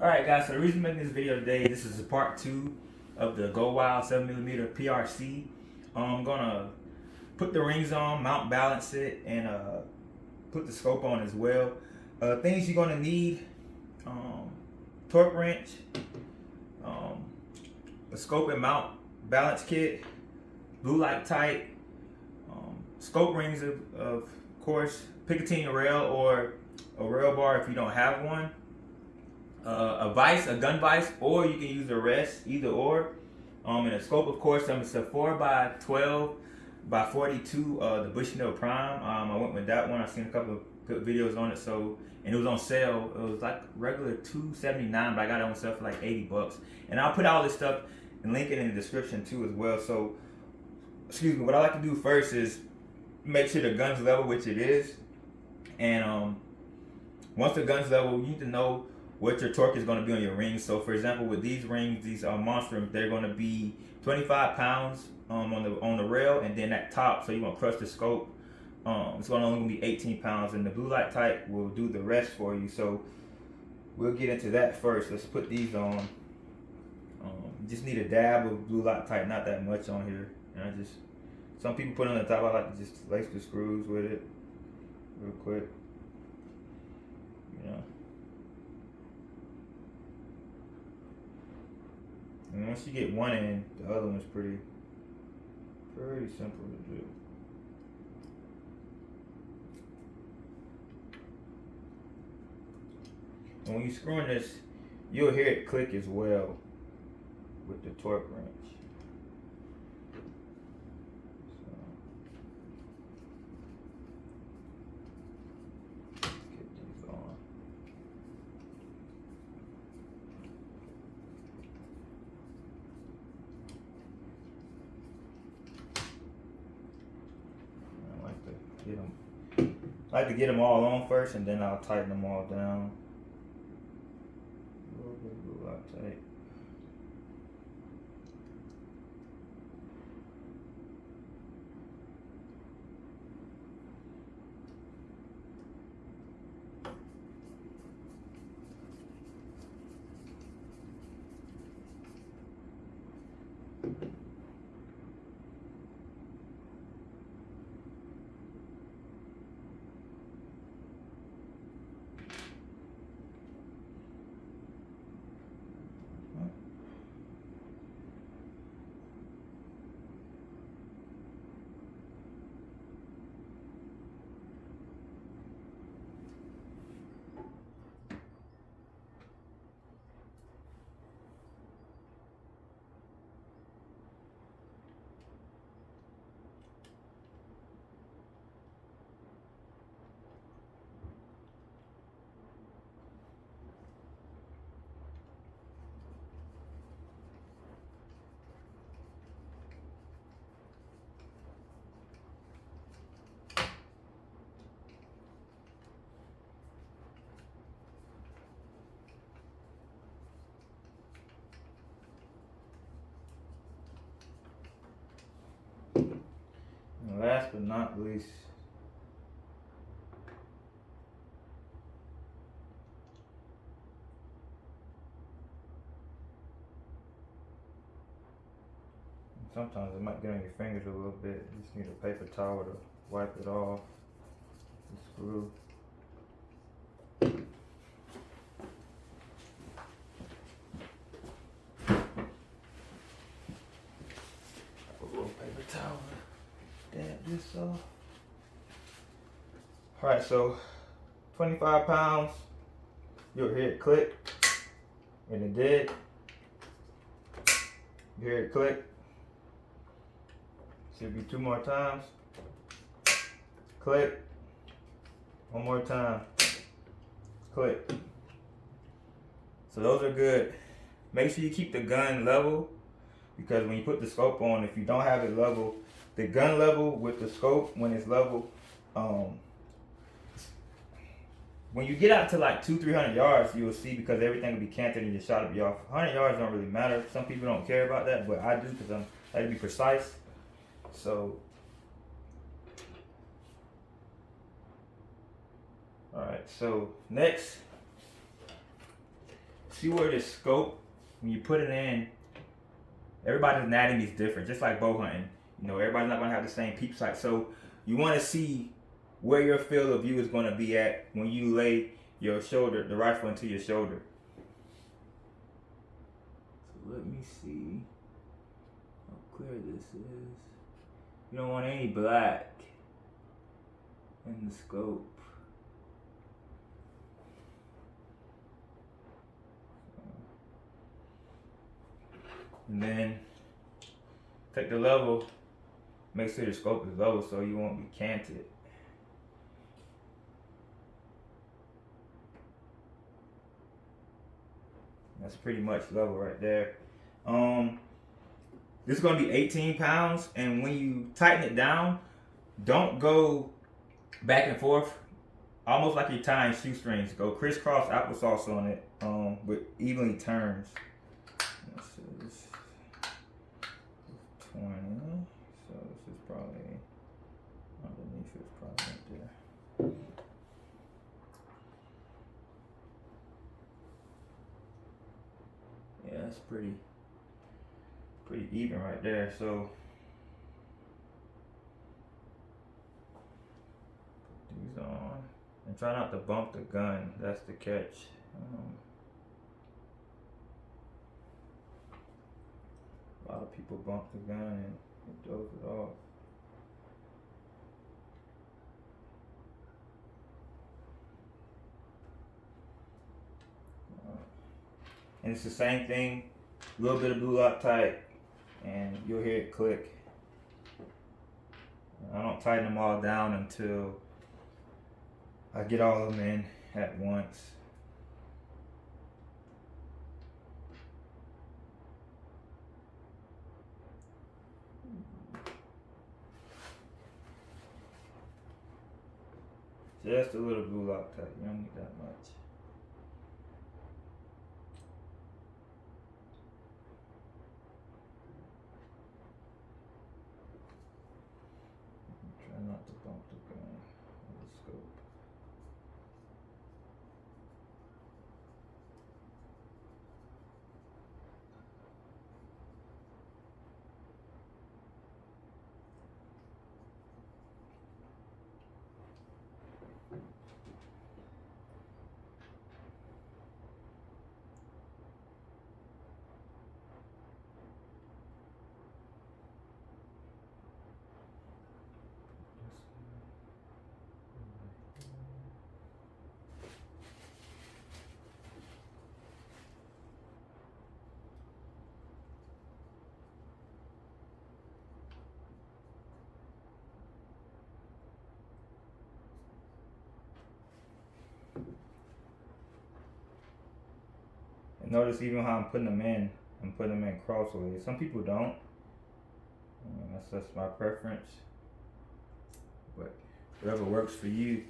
Alright guys, so the reason I'm making this video today, this is a part 2 of the Go Wild 7mm PRC. I'm gonna put the rings on, mount balance it, and put the scope on as well. Things you're gonna need: torque wrench, a scope and mount balance kit, blue light tight, scope rings of course, Picatinny rail or a rail bar if you don't have one. A gun vise, or you can use a rest, either or. And a scope, of course, it's a 4x12 by 42, the Bushnell Prime. I went with that one. I've seen a couple of good videos on it, and it was on sale. It was like regular $279, but I got it on sale for like 80 bucks. And I'll put all this stuff and link it in the description too as well. So, excuse me, what I like to do first is make sure the gun's level, which it is. And once the gun's level, you need to know what your torque is going to be on your rings. So for example, with these rings, these monster rings, they're going to be 25 pounds on the rail, and then that top, so you want to crush the scope, it's only be 18 pounds, and the blue light tight will do the rest for you. So we'll get into that first. Let's put these on. You just need a dab of blue light tight, not that much on here. And some people put it on the top. I like to just lace the screws with it real quick. And once you get one in, the other one's pretty simple to do. And when you screw in this, you'll hear it click as well with the torque wrench. I like to get them all on first, and then I'll tighten them all down. A little bit of blue light tight. And last but not least, sometimes it might get on your fingers a little bit. You just need a paper towel to wipe it off. The screw. A little paper towel. Dab this off. Alright, so 25 pounds. You'll hear it click. And it did. You hear it click. Should be 2 more times. Click. 1 more time. Click. So those are good. Make sure you keep the gun level, because when you put the scope on, if you don't have it level, the gun level with the scope, when it's level, when you get out to like 200-300 yards, you will see, because everything will be canted and your shot will be off. 100 yards don't really matter. Some people don't care about that, but I do, because I like to be precise. So, alright, so next, see where the scope, when you put it in, everybody's anatomy is different, just like bow hunting. You know, everybody's not gonna have the same peep sight. So you wanna see where your field of view is gonna be at when you lay your shoulder, the rifle into your shoulder. So let me see how clear this is. You don't want any black in the scope. And then take the level, make sure the scope is low so you won't be canted. That's pretty much level right there. This is gonna be 18 pounds, and when you tighten it down, don't go back and forth, almost like you're tying shoestrings. Go crisscross applesauce on it, with evenly turns. So this is 20, so this is probably underneath, it's probably right there. Yeah, that's pretty even right there. So put these on and try not to bump the gun. That's the catch. A lot of people bump the gun and it throws it off. And it's the same thing, a little bit of blue Loctite, and you'll hear it click. I don't tighten them all down until I get all of them in at once. Just a little blue Loctite, you don't need that much. Try not to bump the gun or the scope. Notice even how I'm putting them in crossways. Some people don't. That's just my preference. But whatever works for you.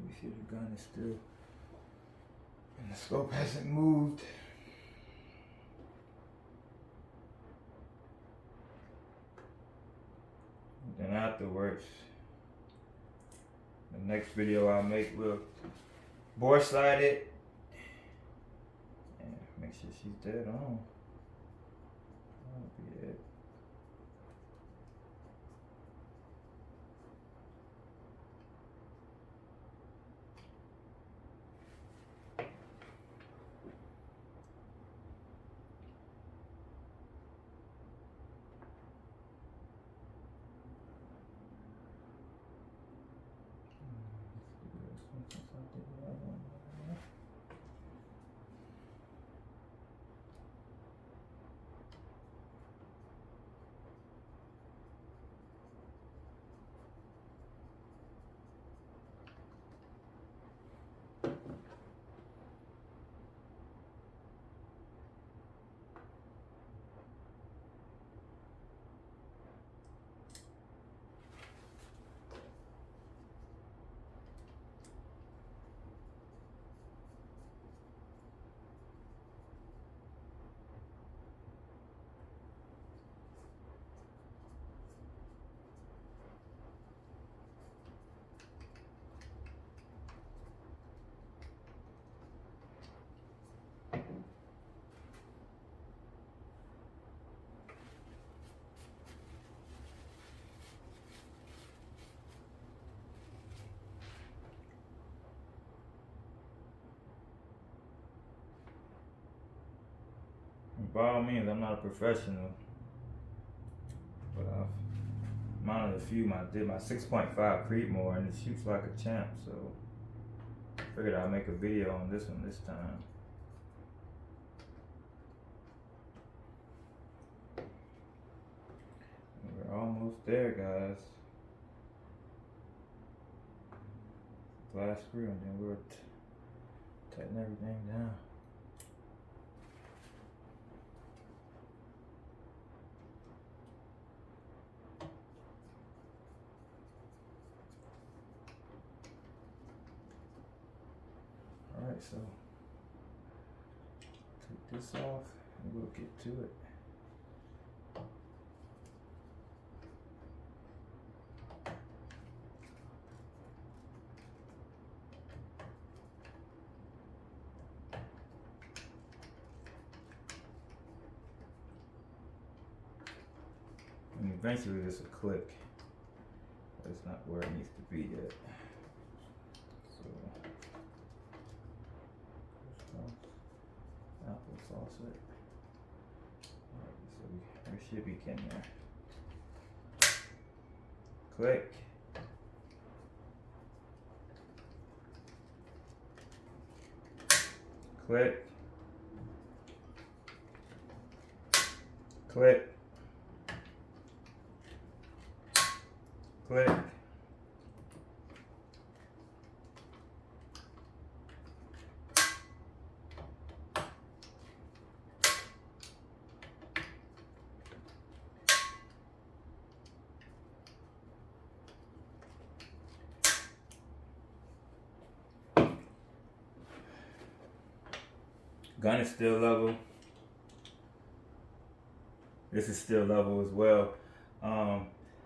You see the gun is still, and the scope hasn't moved. And then afterwards, the next video I'll make will bore sight it and make sure she's dead on. That'll be it. by all means, I'm not a professional, but I've mounted a few. I did my 6.5 Creedmoor, and it shoots like a champ. So I figured I'll make a video on this one this time. And we're almost there, guys. Last screw, and then we'll tighten everything down. Alright, so take this off and we'll get to it. And eventually this will click. That's not where it needs to be yet. So applesauce it. Alright, so there should be in there. Click. Click. Click. Click. Gun is still level. This is still level as well.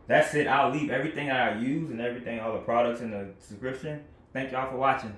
That's it. I'll leave everything that I use and everything, all the products in the description. Thank y'all for watching.